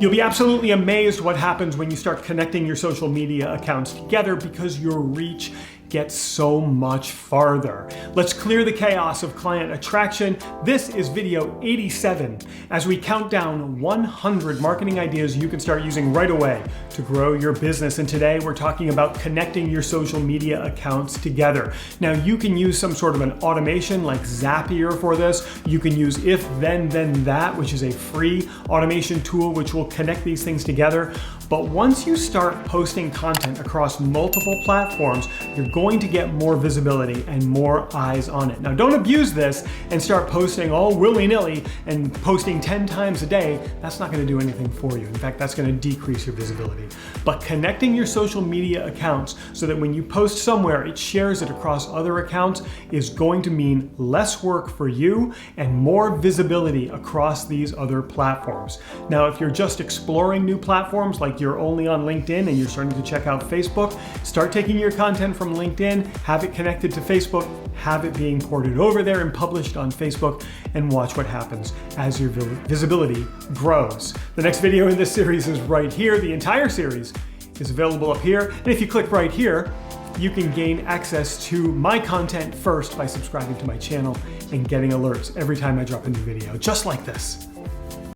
You'll be absolutely amazed what happens when you start connecting your social media accounts together because your reach gets so much farther. Let's clear the chaos of client attraction. This is video 87 as we count down 100 marketing ideas you can start using right away to grow your business. And today we're talking about connecting your social media accounts together. Now you can use some sort of an automation like Zapier for this. You can use If Then Then That, which is a free automation tool which will connect these things together. But once you start posting content across multiple platforms, you're going to get more visibility and more eyes on it. Now, don't abuse this and start posting all willy-nilly and posting 10 times a day. That's not going to do anything for you. In fact, that's going to decrease your visibility. But connecting your social media accounts so that when you post somewhere, it shares it across other accounts is going to mean less work for you and more visibility across these other platforms. Now, if you're just exploring new platforms, like you're only on LinkedIn and you're starting to check out Facebook, start taking your content from LinkedIn, have it connected to Facebook, have it being ported over there and published on Facebook, and watch what happens as your visibility grows. The next video in this series is right here. The entire series is available up here. And if you click right here, you can gain access to my content first by subscribing to my channel and getting alerts every time I drop a new video, just like this.